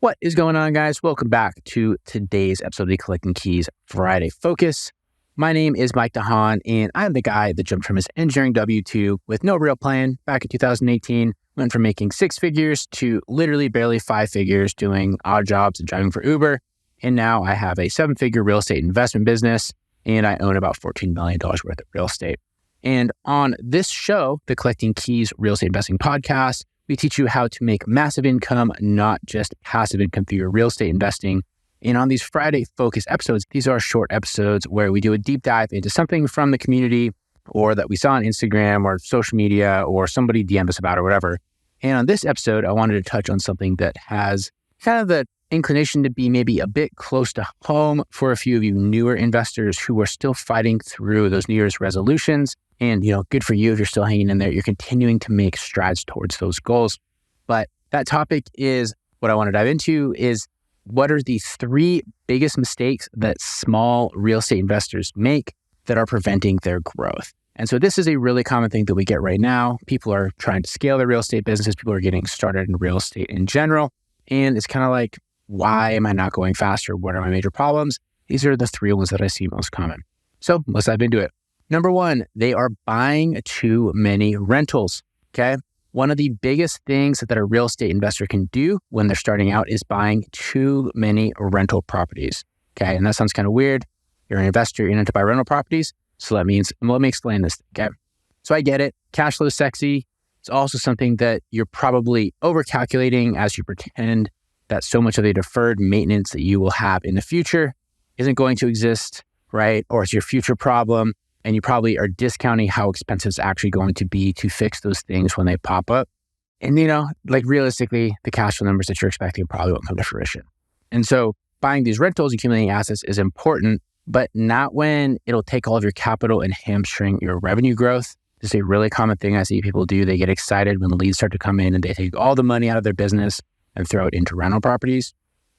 What is going on, guys? Welcome back to today's episode of the Collecting Keys Friday Focus. My name is Mike DeHaan, and I'm the guy that jumped from his engineering W-2 with no real plan back in 2018, went from making six figures to literally barely five figures doing odd jobs and driving for Uber. And now I have a seven-figure real estate investment business, and I own about $14 million worth of real estate. And on this show, the Collecting Keys Real Estate Investing Podcast, we teach you how to make massive income, not just passive income through your real estate investing. And on these Friday Focus episodes, these are short episodes where we do a deep dive into something from the community or that we saw on Instagram or social media or somebody DM'd us about or whatever. And on this episode, I wanted to touch on something that has kind of the inclination to be maybe a bit close to home for a few of you newer investors who are still fighting through those New Year's resolutions. And, good for you if you're still hanging in there. You're continuing to make strides towards those goals. But that topic is what I want to dive into is what are the three biggest mistakes that small real estate investors make that are preventing their growth? And so this is a really common thing that we get right now. People are trying to scale their real estate businesses. People are getting started in real estate in general. And it's kind of like, why am I not going faster? What are my major problems? These are the three ones that I see most common. So let's dive into it. Number one, they are buying too many rentals, okay? One of the biggest things that a real estate investor can do when they're starting out is buying too many rental properties, okay? And that sounds kind of weird. You're an investor, you're in to buy rental properties. So let me explain this, okay? So I get it. Cash flow is sexy. It's also something that you're probably overcalculating as you pretend that so much of the deferred maintenance that you will have in the future isn't going to exist, right? Or it's your future problem. And you probably are discounting how expensive it's actually going to be to fix those things when they pop up. And, realistically, the cash flow numbers that you're expecting probably won't come to fruition. And so buying these rentals, accumulating assets is important, but not when it'll take all of your capital and hamstring your revenue growth. This is a really common thing I see people do. They get excited when leads start to come in and they take all the money out of their business and throw it into rental properties.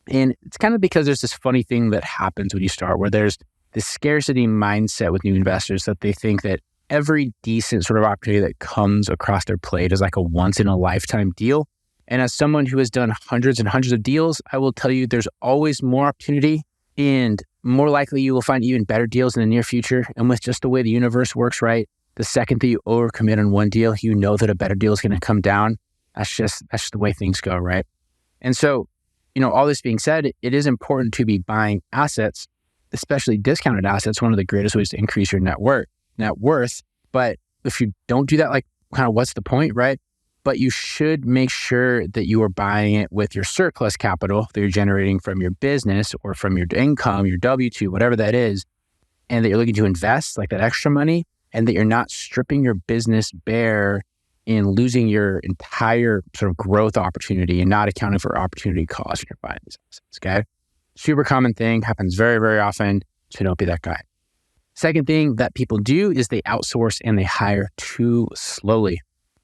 And it's kind of because there's this funny thing that happens when you start where there's this scarcity mindset with new investors that they think that every decent sort of opportunity that comes across their plate is like a once in a lifetime deal. And as someone who has done hundreds and hundreds of deals, I will tell you there's always more opportunity and more likely you will find even better deals in the near future. And with just the way the universe works, right? The second that you overcommit on one deal, you know that a better deal is going to come down. That's just the way things go, right? And so, all this being said, it is important to be buying assets, especially discounted assets, one of the greatest ways to increase your net worth. But if you don't do that, like kind of what's the point, right? But you should make sure that you are buying it with your surplus capital that you're generating from your business or from your income, your W-2, whatever that is, and that you're looking to invest like that extra money and that you're not stripping your business bare and losing your entire sort of growth opportunity and not accounting for opportunity costs when you're buying these assets, okay? Super common thing, happens very, very often, so don't be that guy. Second thing that people do is they outsource and they hire too slowly,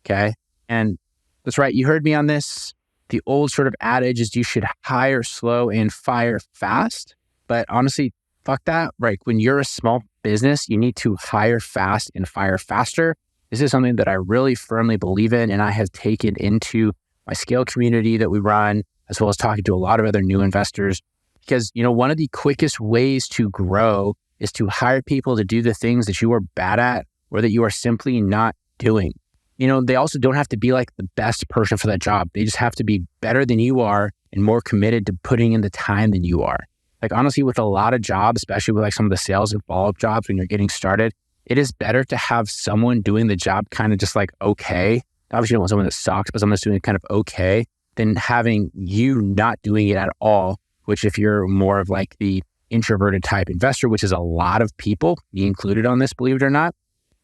okay? And that's right, you heard me on this. The old sort of adage is you should hire slow and fire fast, but honestly, fuck that, right? When you're a small business, you need to hire fast and fire faster. This is something that I really firmly believe in, and I have taken into my scale community that we run, as well as talking to a lot of other new investors. Because, one of the quickest ways to grow is to hire people to do the things that you are bad at or that you are simply not doing. They also don't have to be like the best person for that job. They just have to be better than you are and more committed to putting in the time than you are. Like honestly, with a lot of jobs, especially with like some of the sales and follow-up jobs when you're getting started, it is better to have someone doing the job kind of just like okay. Obviously, you don't want someone that sucks, but someone that's doing it kind of okay, than having you not doing it at all. Which if you're more of like the introverted type investor, which is a lot of people, me included on this, believe it or not,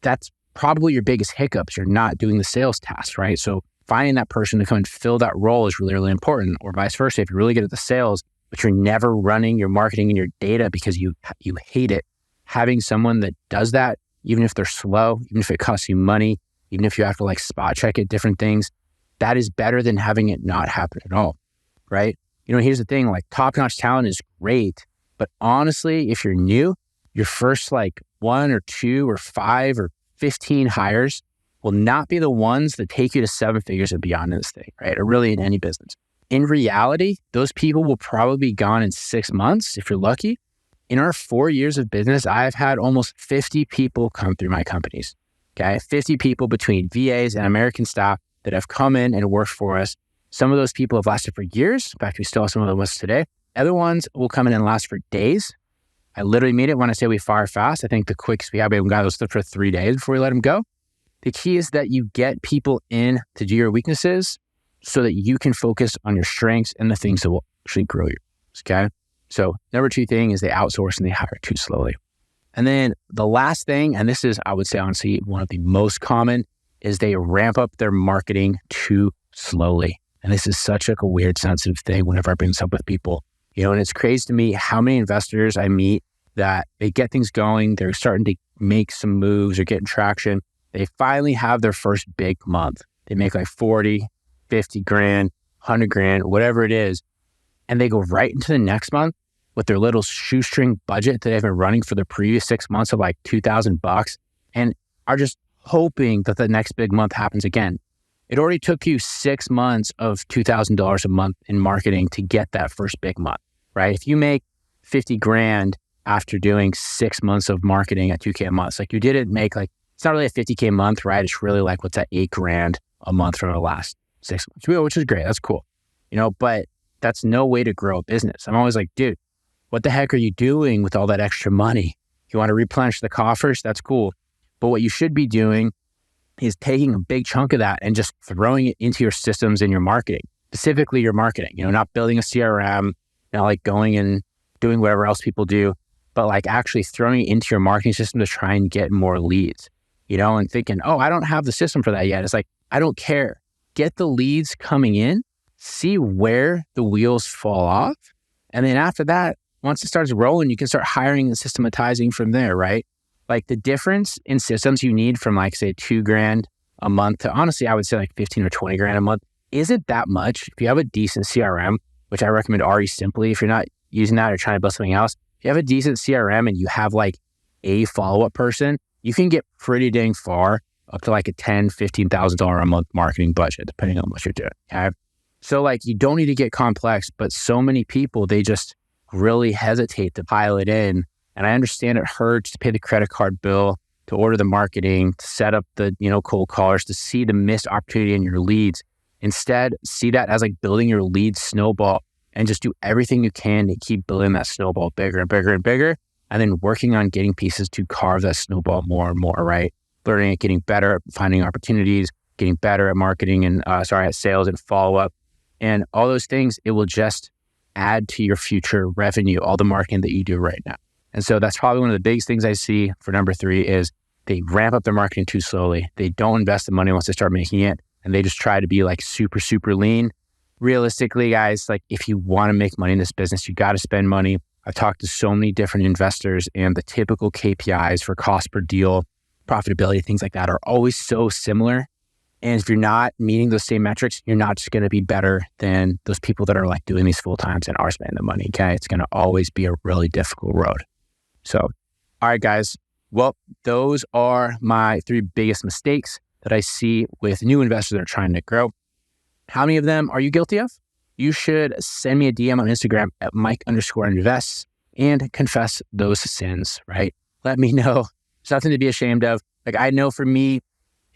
that's probably your biggest hiccups. You're not doing the sales tasks, right? So finding that person to come and fill that role is really, really important. Or vice versa, if you're really good at the sales, but you're never running your marketing and your data because you hate it, having someone that does that, even if they're slow, even if it costs you money, even if you have to like spot check at different things, that is better than having it not happen at all, right? Here's the thing, like top-notch talent is great, but honestly, if you're new, your first like 1 or 2 or 5 or 15 hires will not be the ones that take you to 7 figures and beyond in this thing, right? Or really in any business. In reality, those people will probably be gone in 6 months if you're lucky. In our 4 years of business, I've had almost 50 people come through my companies. Okay, 50 people between VAs and American staff that have come in and worked for us. Some of those people have lasted for years. In fact, we still have some of them with us today. Other ones will come in and last for days. I literally mean it when I say we fire fast. I think the quickest we have a guy that stood for 3 days before we let him go. The key is that you get people in to do your weaknesses so that you can focus on your strengths and the things that will actually grow you. Okay. So number 2 thing is they outsource and they hire too slowly. And then the last thing, and this is, I would say, honestly, one of the most common, is they ramp up their marketing too slowly. And this is such a weird, sensitive thing whenever I bring this up with people. And it's crazy to me how many investors I meet that they get things going, they're starting to make some moves or getting traction. They finally have their first big month. They make like 40, 50 grand, 100 grand, whatever it is. And they go right into the next month with their little shoestring budget that they've been running for the previous 6 months of like $2,000 and are just hoping that the next big month happens again. It already took you 6 months of $2,000 a month in marketing to get that first big month, right? If you make 50 grand after doing 6 months of marketing at $2K a month, it's like you didn't make like, it's not really a 50K a month, right? It's really like, what's that, 8 grand a month for the last 6 months, which is great. That's cool. But that's no way to grow a business. I'm always like, dude, what the heck are you doing with all that extra money? You want to replenish the coffers? That's cool. But what you should be doing is taking a big chunk of that and just throwing it into your systems and your marketing, specifically your marketing, not building a CRM, not like going and doing whatever else people do, but like actually throwing it into your marketing system to try and get more leads, and thinking, oh, I don't have the system for that yet. It's like, I don't care. Get the leads coming in, see where the wheels fall off. And then after that, once it starts rolling, you can start hiring and systematizing from there, right? Like the difference in systems you need from like, say, 2 grand a month to honestly, I would say like 15 or 20 grand a month isn't that much. If you have a decent CRM, which I recommend RE Simply, if you're not using that or trying to build something else, if you have a decent CRM and you have like a follow-up person, you can get pretty dang far up to like a $10,000, $15,000 a month marketing budget, depending on what you're doing. Okay. So like you don't need to get complex, but so many people, they just really hesitate to pile it in. And I understand it hurts to pay the credit card bill, to order the marketing, to set up the, cold callers, to see the missed opportunity in your leads. Instead, see that as like building your lead snowball and just do everything you can to keep building that snowball bigger and bigger and bigger. And then working on getting pieces to carve that snowball more and more, right? Learning at getting better at finding opportunities, getting better at marketing and at sales and follow-up. And all those things, it will just add to your future revenue, all the marketing that you do right now. And so that's probably one of the biggest things I see for number 3 is they ramp up their marketing too slowly. They don't invest the money once they start making it. And they just try to be like super, super lean. Realistically, guys, like if you want to make money in this business, you got to spend money. I've talked to so many different investors and the typical KPIs for cost per deal, profitability, things like that are always so similar. And if you're not meeting those same metrics, you're not just going to be better than those people that are like doing these full times and are spending the money. Okay. It's going to always be a really difficult road. So, all right, guys. Well, those are my 3 biggest mistakes that I see with new investors that are trying to grow. How many of them are you guilty of? You should send me a DM on Instagram at Mike_invests and confess those sins, right? Let me know. There's nothing to be ashamed of. Like I know for me,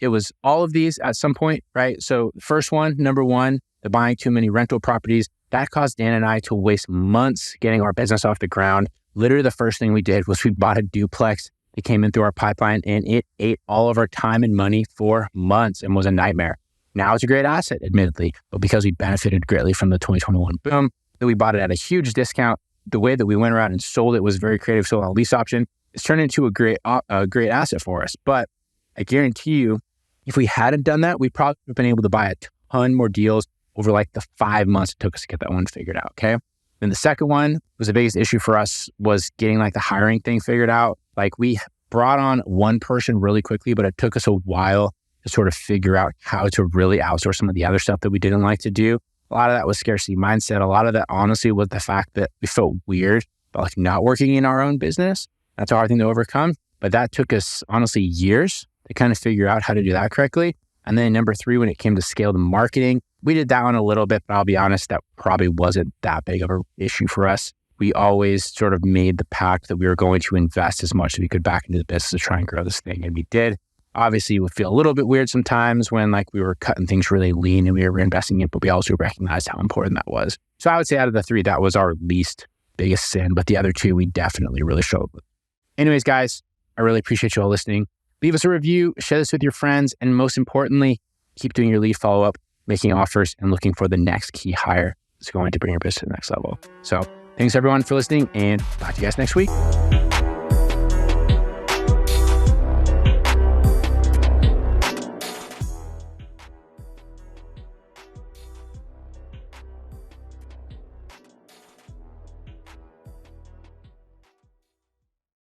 it was all of these at some point, right? So first one, number 1, the buying too many rental properties. That caused Dan and I to waste months getting our business off the ground. Literally the first thing we did was we bought a duplex. It came in through our pipeline and it ate all of our time and money for months and was a nightmare. Now it's a great asset, admittedly, but because we benefited greatly from the 2021 boom, that we bought it at a huge discount. The way that we went around and sold it was very creative. So a lease option, it's turned into a great asset for us. But I guarantee you, if we hadn't done that, we probably would have been able to buy a ton more deals over like the 5 months it took us to get that one figured out. Okay. Then the second one was the biggest issue for us was getting like the hiring thing figured out. Like we brought on one person really quickly, but it took us a while to sort of figure out how to really outsource some of the other stuff that we didn't like to do. A lot of that was scarcity mindset. A lot of that honestly was the fact that we felt weird about like not working in our own business. That's a hard thing to overcome. But that took us honestly years to kind of figure out how to do that correctly. And then number 3, when it came to scaled marketing, we did that one a little bit, but I'll be honest, that probably wasn't that big of an issue for us. We always sort of made the pact that we were going to invest as much as we could back into the business to try and grow this thing. And we did. Obviously, it would feel a little bit weird sometimes when like we were cutting things really lean and we were reinvesting it, but we also recognized how important that was. So I would say out of the 3, that was our least biggest sin, but the other 2, we definitely really struggled with. Anyways, guys, I really appreciate you all listening. Leave us a review, share this with your friends, and most importantly, keep doing your lead follow-up, making offers, and looking for the next key hire that's going to bring your business to the next level. So thanks everyone for listening, and talk to you guys next week.